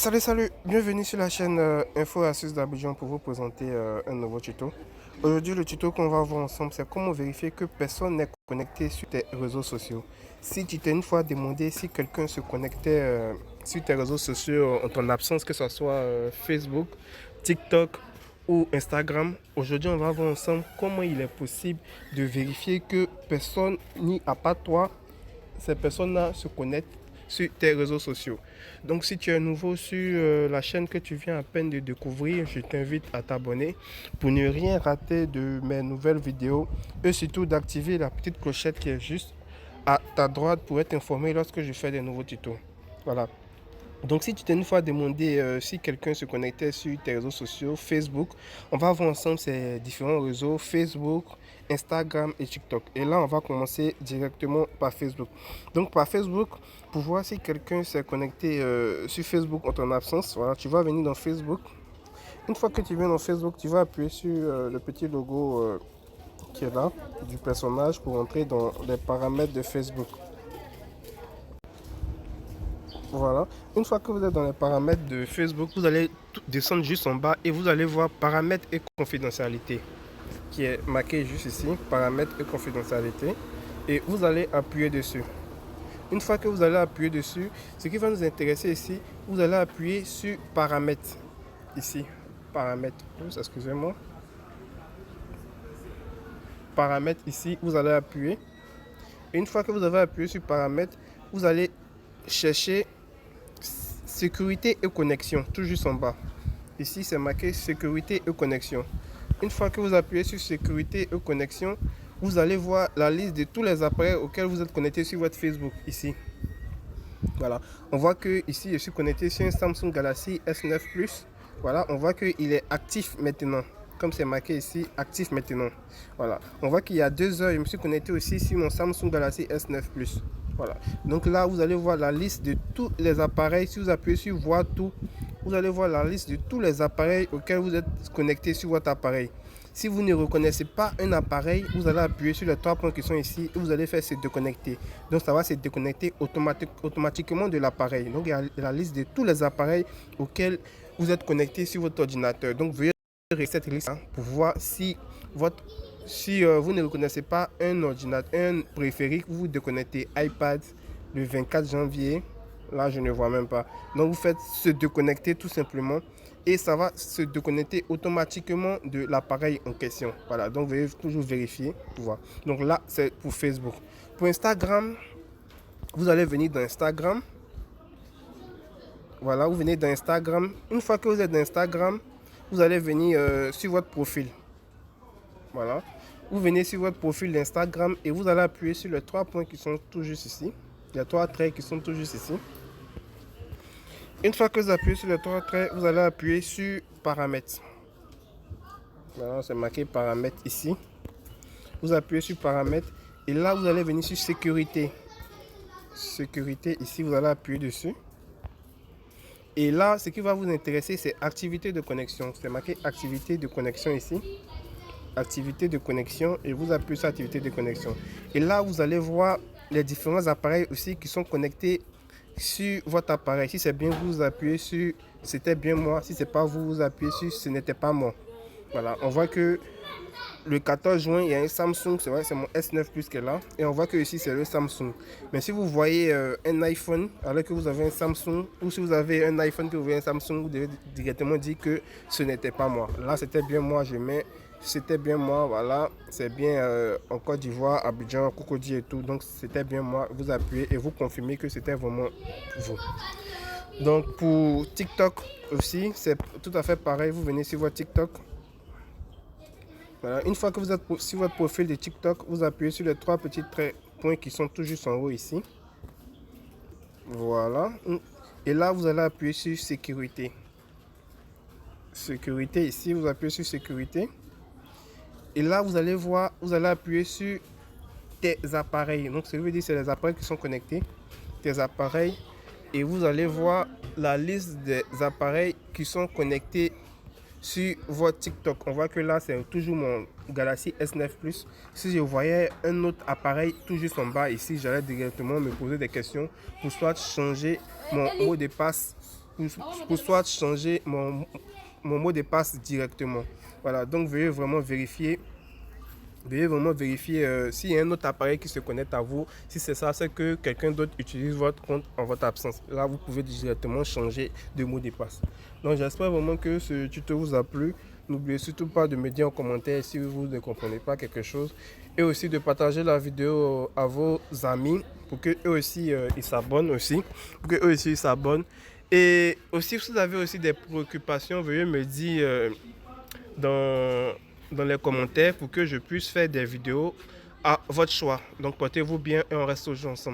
Salut, bienvenue sur la chaîne Info et Astuces d'Abidjan pour vous présenter un nouveau tuto. Aujourd'hui, le tuto qu'on va voir ensemble, c'est comment vérifier que personne n'est connecté sur tes réseaux sociaux. Si tu t'es une fois demandé si quelqu'un se connectait sur tes réseaux sociaux en ton absence, que ce soit Facebook, TikTok ou Instagram, aujourd'hui on va voir ensemble comment il est possible de vérifier que personne, ni à part toi, ces personnes-là se connectent sur tes réseaux sociaux. Donc si tu es nouveau sur la chaîne que tu viens à peine de découvrir, je t'invite à t'abonner pour ne rien rater de mes nouvelles vidéos et surtout d'activer la petite clochette qui est juste à ta droite pour être informé lorsque je fais des nouveaux tutos. Voilà. Donc si tu t'es une fois demandé si quelqu'un se connectait sur tes réseaux sociaux, Facebook, on va voir ensemble ces différents réseaux, Facebook, Instagram et TikTok. Et là, on va commencer directement par Facebook. Donc par Facebook, pour voir si quelqu'un s'est connecté sur Facebook en ton absence, voilà, tu vas venir dans Facebook. Une fois que tu viens dans Facebook, tu vas appuyer sur le petit logo qui est là, du personnage, pour entrer dans les paramètres de Facebook. Voilà. Une fois que vous êtes dans les paramètres de Facebook, vous allez descendre juste en bas et vous allez voir paramètres et confidentialité qui est marqué juste ici, paramètres et confidentialité. Et vous allez appuyer dessus. Une fois que vous allez appuyer dessus, ce qui va nous intéresser ici, vous allez appuyer sur paramètres. Ici, paramètres, excusez-moi. Paramètres ici, vous allez appuyer. Et une fois que vous avez appuyé sur paramètres, vous allez chercher sécurité et connexion, tout juste en bas. Ici, c'est marqué sécurité et connexion. Une fois que vous appuyez sur sécurité et connexion, vous allez voir la liste de tous les appareils auxquels vous êtes connecté sur votre Facebook, ici. Voilà, on voit que ici, je suis connecté sur un Samsung Galaxy S9 Plus. Voilà, on voit qu'il est actif maintenant. Comme c'est marqué ici, actif maintenant. Voilà, on voit qu'il y a 2 heures, je me suis connecté aussi sur mon Samsung Galaxy S9 Plus. Voilà, donc là, vous allez voir la liste de tous les appareils. Si vous appuyez sur voir tout, vous allez voir la liste de tous les appareils auxquels vous êtes connecté sur votre appareil. Si vous ne reconnaissez pas un appareil, vous allez appuyer sur les 3 points qui sont ici et vous allez faire se déconnecter. Donc ça va se déconnecter automatiquement de l'appareil. Donc il y a la liste de tous les appareils auxquels vous êtes connecté sur votre ordinateur. Donc veuillez cette liste pour voir si vous ne reconnaissez pas un ordinateur, un périphérique, vous vous déconnectez iPad le 24 janvier. Là, je ne vois même pas. Donc, vous faites se déconnecter tout simplement et ça va se déconnecter automatiquement de l'appareil en question. Voilà, donc veuillez toujours vérifier pour voir. Donc là, c'est pour Facebook. Pour Instagram, vous allez venir dans Instagram. Voilà, vous venez dans Instagram. Une fois que vous êtes dans Instagram, vous allez venir sur votre profil. Voilà. Vous venez sur votre profil d'Instagram et vous allez appuyer sur les 3 points qui sont tout juste ici. Il y a 3 traits qui sont tout juste ici. Une fois que vous appuyez sur les 3 traits, vous allez appuyer sur paramètres. Voilà, c'est marqué paramètres ici. Vous appuyez sur paramètres et là, vous allez venir sur sécurité. Sécurité, ici, vous allez appuyer dessus. Et là, ce qui va vous intéresser, c'est activité de connexion. C'est marqué activité de connexion ici. Activité de connexion et vous appuyez sur activité de connexion. Et là, vous allez voir les différents appareils aussi qui sont connectés sur votre appareil. Si c'est bien vous appuyez sur c'était bien moi, si c'est pas vous, vous appuyez sur ce n'était pas moi. Voilà, on voit que le 14 juin il y a un Samsung, c'est vrai, c'est mon S9 Plus qui est là et on voit que ici c'est le Samsung. Mais si vous voyez un iPhone alors que vous avez un Samsung, ou si vous avez un iPhone que vous voyez un Samsung, vous devez directement dire que ce n'était pas moi. Là c'était bien moi, je mets c'était bien moi, voilà, c'est bien en Côte d'Ivoire, Abidjan, Cocody et tout, donc c'était bien moi, vous appuyez et vous confirmez que c'était vraiment vous. Donc pour TikTok aussi, c'est tout à fait pareil, vous venez sur votre TikTok. Voilà. Une fois que vous êtes sur votre profil de TikTok, vous appuyez sur les 3 petits points qui sont tout juste en haut ici. Voilà. Et là, vous allez appuyer sur sécurité. Sécurité ici, vous appuyez sur sécurité. Et là, vous allez voir, vous allez appuyer sur tes appareils. Donc, ça veut dire que c'est les appareils qui sont connectés. Tes appareils. Et vous allez voir la liste des appareils qui sont connectés sur votre TikTok. On voit que là, c'est toujours mon Galaxy S9 Plus. Si je voyais un autre appareil tout juste en bas ici, j'allais directement me poser des questions pour soit changer mon mot de passe pour soit changer mon mot de passe directement. Voilà, donc veuillez vraiment vérifier. Veuillez vraiment vérifier s'il y a un autre appareil qui se connecte à vous. Si c'est ça, c'est que quelqu'un d'autre utilise votre compte en votre absence. Là, vous pouvez directement changer de mot de passe. Donc, j'espère vraiment que ce tuto vous a plu. N'oubliez surtout pas de me dire en commentaire si vous ne comprenez pas quelque chose. Et aussi de partager la vidéo à vos amis pour qu'eux aussi ils s'abonnent aussi. Pour qu'eux aussi ils s'abonnent. Et aussi, si vous avez aussi des préoccupations, veuillez me dire dans, dans les commentaires pour que je puisse faire des vidéos à votre choix. Donc portez-vous bien et on reste toujours ensemble.